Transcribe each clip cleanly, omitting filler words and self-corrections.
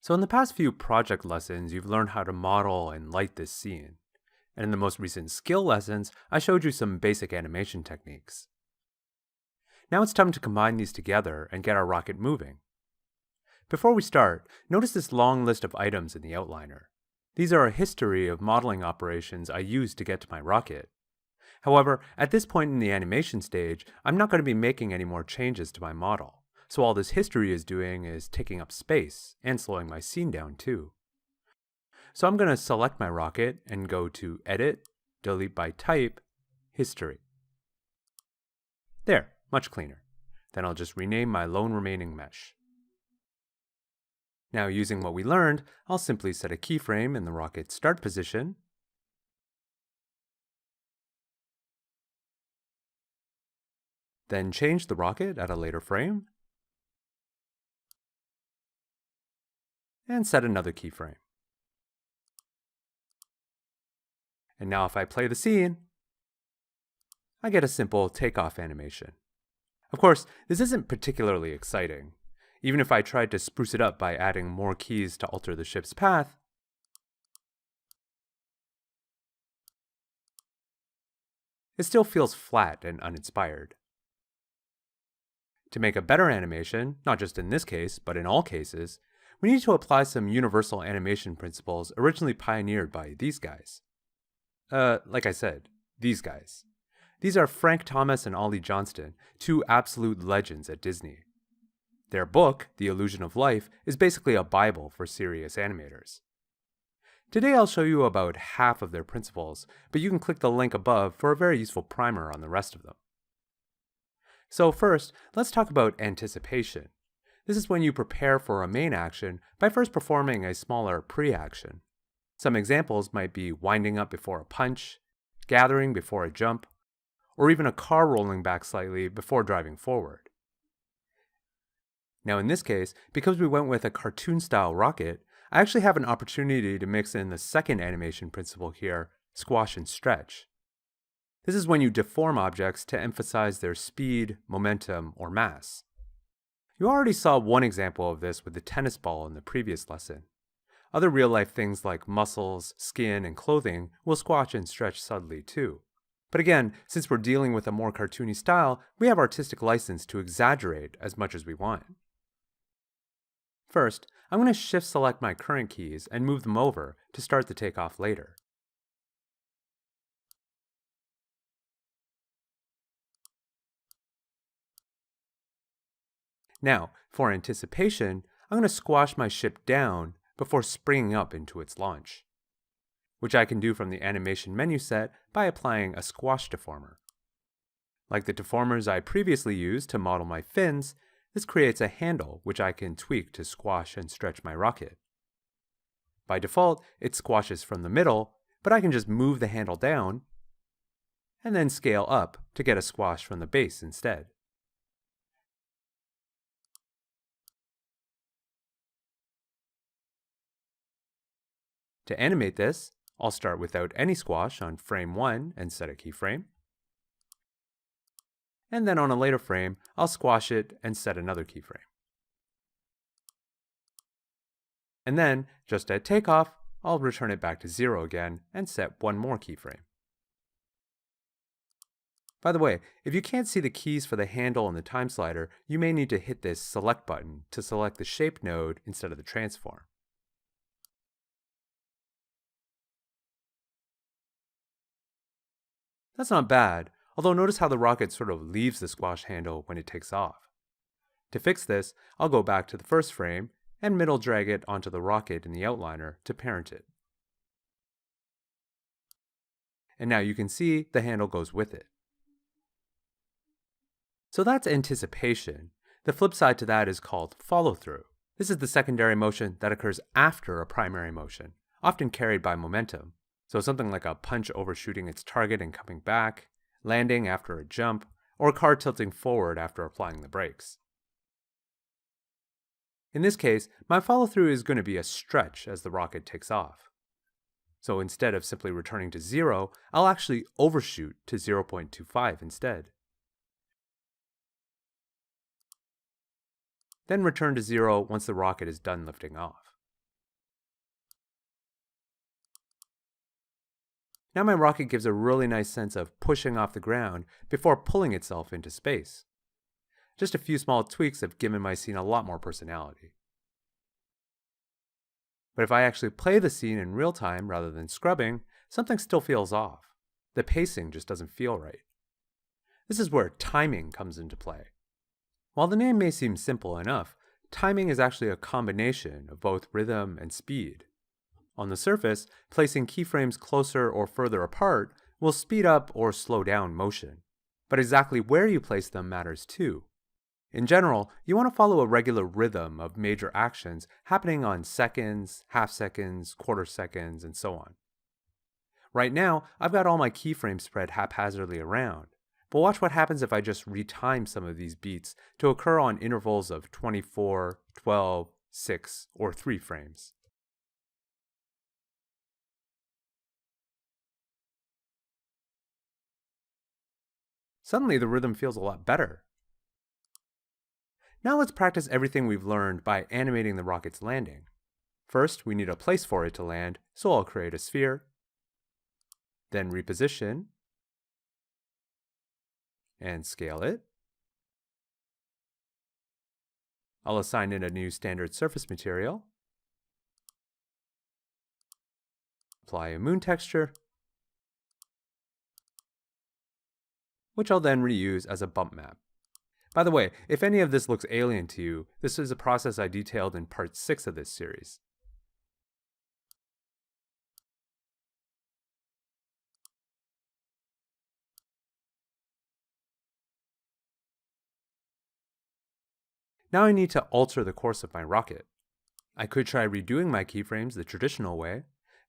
So in the past few project lessons, you've learned how to model and light this scene. And in the most recent skill lessons, I showed you some basic animation techniques. Now it's time to combine these together and get our rocket moving. Before we start, notice this long list of items in the outliner. These are a history of modeling operations I used to get to my rocket. However, at this point in the animation stage, I'm not going to be making any more changes to my model. So all this history is doing is taking up space and slowing my scene down too. So I'm going to select my rocket and go to Edit, Delete by Type, History. There, much cleaner. Then I'll just rename my lone remaining mesh. Now using what we learned, I'll simply set a keyframe in the rocket's start position, then change the rocket at a later frame, and set another keyframe. And now if I play the scene, I get a simple takeoff animation. Of course, this isn't particularly exciting. Even if I tried to spruce it up by adding more keys to alter the ship's path, it still feels flat and uninspired. To make a better animation, not just in this case, but in all cases, we need to apply some universal animation principles originally pioneered by these guys. Like I said, these guys. These are Frank Thomas and Ollie Johnston, two absolute legends at Disney. Their book, The Illusion of Life, is basically a Bible for serious animators. Today I'll show you about half of their principles, but you can click the link above for a very useful primer on the rest of them. So first, let's talk about anticipation. This is when you prepare for a main action by first performing a smaller pre-action. Some examples might be winding up before a punch, gathering before a jump, or even a car rolling back slightly before driving forward. Now in this case, because we went with a cartoon-style rocket, I actually have an opportunity to mix in the second animation principle here, squash and stretch. This is when you deform objects to emphasize their speed, momentum, or mass. You already saw one example of this with the tennis ball in the previous lesson. Other real-life things like muscles, skin, and clothing will squash and stretch subtly too. But again, since we're dealing with a more cartoony style, we have artistic license to exaggerate as much as we want. First, I'm going to shift select my current keys and move them over to start the takeoff later. Now, for anticipation, I'm going to squash my ship down before springing up into its launch, which I can do from the animation menu set by applying a squash deformer. Like the deformers I previously used to model my fins, this creates a handle which I can tweak to squash and stretch my rocket. By default, it squashes from the middle, but I can just move the handle down and then scale up to get a squash from the base instead. To animate this, I'll start without any squash on frame 1 and set a keyframe. And then on a later frame, I'll squash it and set another keyframe. And then, just at takeoff, I'll return it back to 0 again and set one more keyframe. By the way, if you can't see the keys for the handle and the time slider, you may need to hit this select button to select the shape node instead of the transform. That's not bad, although notice how the rocket sort of leaves the squash handle when it takes off. To fix this, I'll go back to the first frame and middle drag it onto the rocket in the outliner to parent it. And now you can see the handle goes with it. So that's anticipation. The flip side to that is called follow-through. This is the secondary motion that occurs after a primary motion, often carried by momentum. So something like a punch overshooting its target and coming back, landing after a jump, or a car tilting forward after applying the brakes. In this case, my follow-through is going to be a stretch as the rocket takes off. So instead of simply returning to 0, I'll actually overshoot to 0.25 instead. Then return to 0 once the rocket is done lifting off. Now my rocket gives a really nice sense of pushing off the ground before pulling itself into space. Just a few small tweaks have given my scene a lot more personality. But if I actually play the scene in real time rather than scrubbing, something still feels off. The pacing just doesn't feel right. This is where timing comes into play. While the name may seem simple enough, timing is actually a combination of both rhythm and speed. On the surface, placing keyframes closer or further apart will speed up or slow down motion. But exactly where you place them matters too. In general, you want to follow a regular rhythm of major actions happening on seconds, half seconds, quarter seconds, and so on. Right now, I've got all my keyframes spread haphazardly around, but watch what happens if I just retime some of these beats to occur on intervals of 24, 12, 6, or 3 frames. Suddenly, the rhythm feels a lot better. Now let's practice everything we've learned by animating the rocket's landing. First, we need a place for it to land, so I'll create a sphere, then reposition, and scale it. I'll assign it a new standard surface material, apply a moon texture, which I'll then reuse as a bump map. By the way, if any of this looks alien to you, this is a process I detailed in part 6 of this series. Now I need to alter the course of my rocket. I could try redoing my keyframes the traditional way,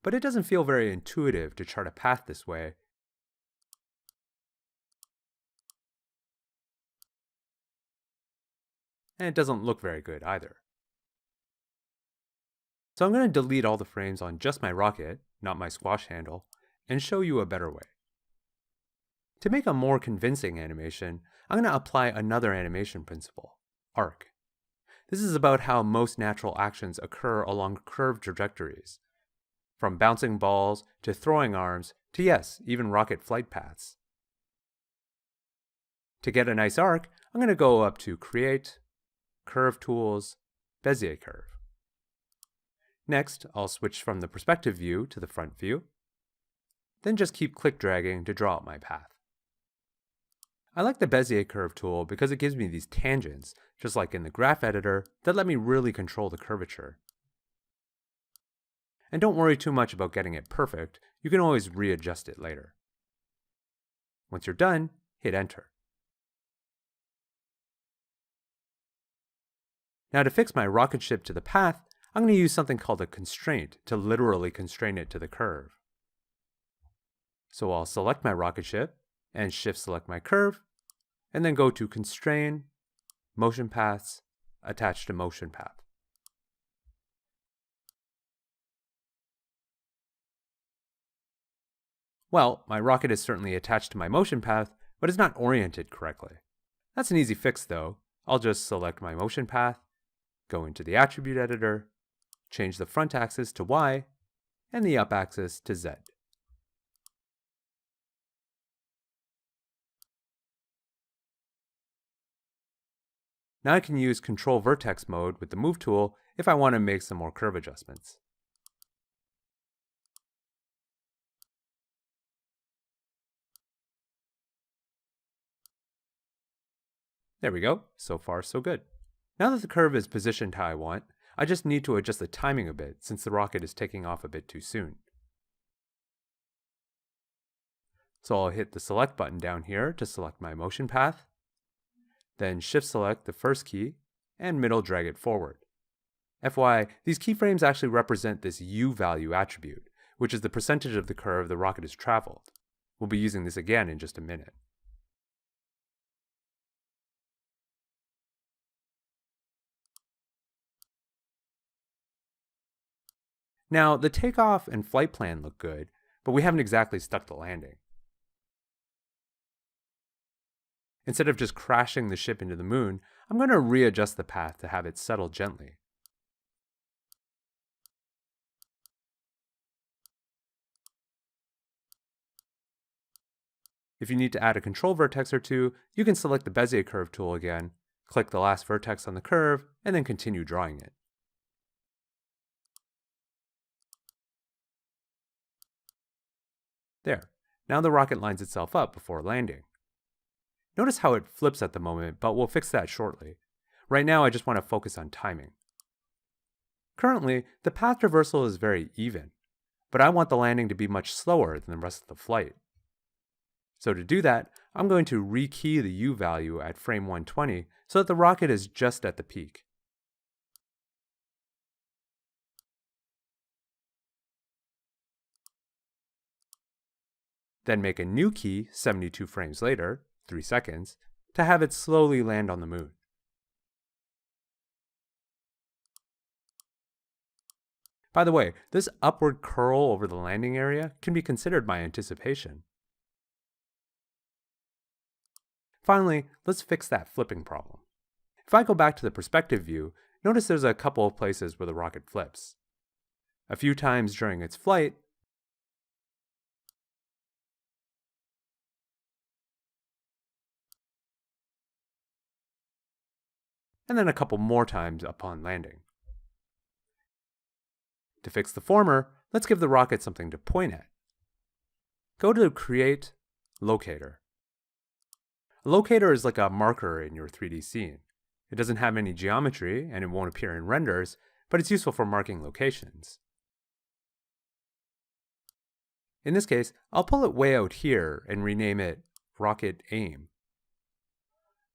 but it doesn't feel very intuitive to chart a path this way. And it doesn't look very good either. So I'm going to delete all the frames on just my rocket, not my squash handle, and show you a better way. To make a more convincing animation, I'm going to apply another animation principle, arc. This is about how most natural actions occur along curved trajectories, from bouncing balls to throwing arms to, yes, even rocket flight paths. To get a nice arc, I'm going to go up to Create, Curve Tools, Bezier Curve. Next, I'll switch from the perspective view to the front view, then just keep click dragging to draw out my path. I like the Bezier Curve tool because it gives me these tangents, just like in the graph editor, that let me really control the curvature. And don't worry too much about getting it perfect, you can always readjust it later. Once you're done, hit enter. Now to fix my rocket ship to the path, I'm going to use something called a constraint to literally constrain it to the curve. So I'll select my rocket ship and shift select my curve, and then go to Constrain, Motion Paths, Attach to Motion Path. Well, my rocket is certainly attached to my motion path, but it's not oriented correctly. That's an easy fix though. I'll just select my motion path, go into the attribute editor, change the front axis to Y, and the up axis to Z. Now I can use Control Vertex mode with the Move tool if I want to make some more curve adjustments. There we go. So far, so good. Now that the curve is positioned how I want, I just need to adjust the timing a bit since the rocket is taking off a bit too soon. So I'll hit the Select button down here to select my motion path, then Shift select the first key, and middle drag it forward. FYI, these keyframes actually represent this U value attribute, which is the percentage of the curve the rocket has traveled. We'll be using this again in just a minute. Now, the takeoff and flight plan look good, but we haven't exactly stuck the landing. Instead of just crashing the ship into the moon, I'm going to readjust the path to have it settle gently. If you need to add a control vertex or two, you can select the Bezier curve tool again, click the last vertex on the curve, and then continue drawing it. There. Now the rocket lines itself up before landing. Notice how it flips at the moment, but we'll fix that shortly. Right now I just want to focus on timing. Currently, the path traversal is very even, but I want the landing to be much slower than the rest of the flight. So to do that, I'm going to rekey the U value at frame 120 so that the rocket is just at the peak. Then make a new key 72 frames later, 3 seconds, to have it slowly land on the moon. By the way, this upward curl over the landing area can be considered my anticipation. Finally, let's fix that flipping problem. If I go back to the perspective view, notice there's a couple of places where the rocket flips. A few times during its flight, and then a couple more times upon landing. To fix the former, let's give the rocket something to point at. Go to Create, Locator. A locator is like a marker in your 3D scene. It doesn't have any geometry and it won't appear in renders, but it's useful for marking locations. In this case, I'll pull it way out here and rename it Rocket Aim.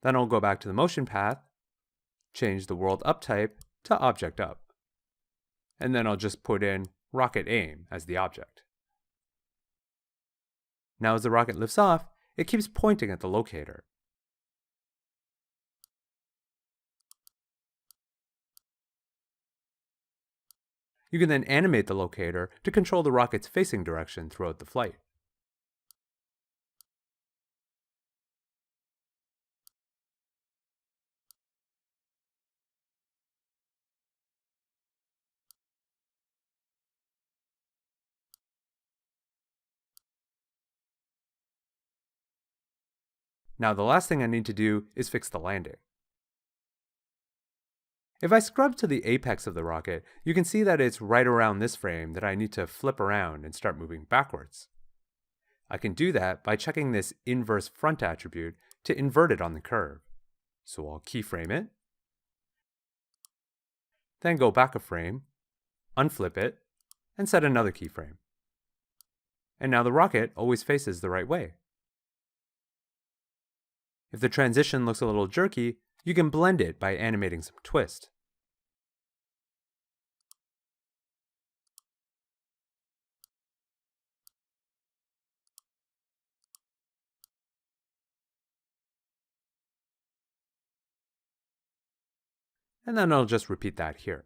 Then I'll go back to the motion path, change the world up type to Object Up. And then I'll just put in Rocket Aim as the object. Now as the rocket lifts off, it keeps pointing at the locator. You can then animate the locator to control the rocket's facing direction throughout the flight. Now the last thing I need to do is fix the landing. If I scrub to the apex of the rocket, you can see that it's right around this frame that I need to flip around and start moving backwards. I can do that by checking this inverse front attribute to invert it on the curve. So I'll keyframe it, then go back a frame, unflip it, and set another keyframe. And now the rocket always faces the right way. If the transition looks a little jerky, you can blend it by animating some twist. And then I'll just repeat that here.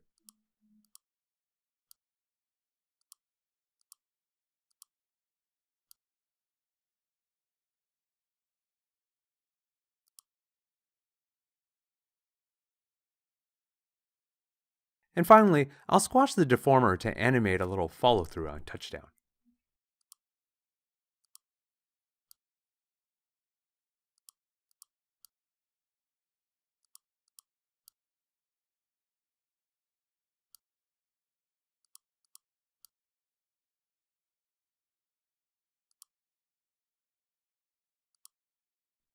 And finally, I'll squash the deformer to animate a little follow-through on touchdown.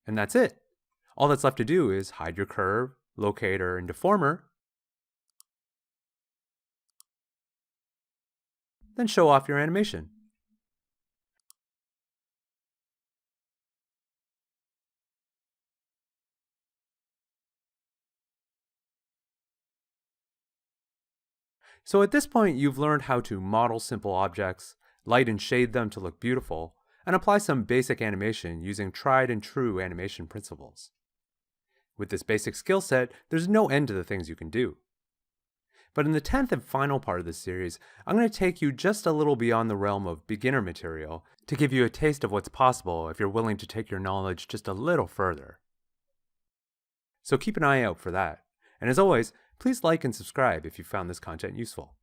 And that's it. All that's left to do is hide your curve, locator, and deformer, then show off your animation. So at this point, you've learned how to model simple objects, light and shade them to look beautiful, and apply some basic animation using tried and true animation principles. With this basic skill set, there's no end to the things you can do. But in the 10th and final part of this series, I'm going to take you just a little beyond the realm of beginner material to give you a taste of what's possible if you're willing to take your knowledge just a little further. So keep an eye out for that. And as always, please like and subscribe if you found this content useful.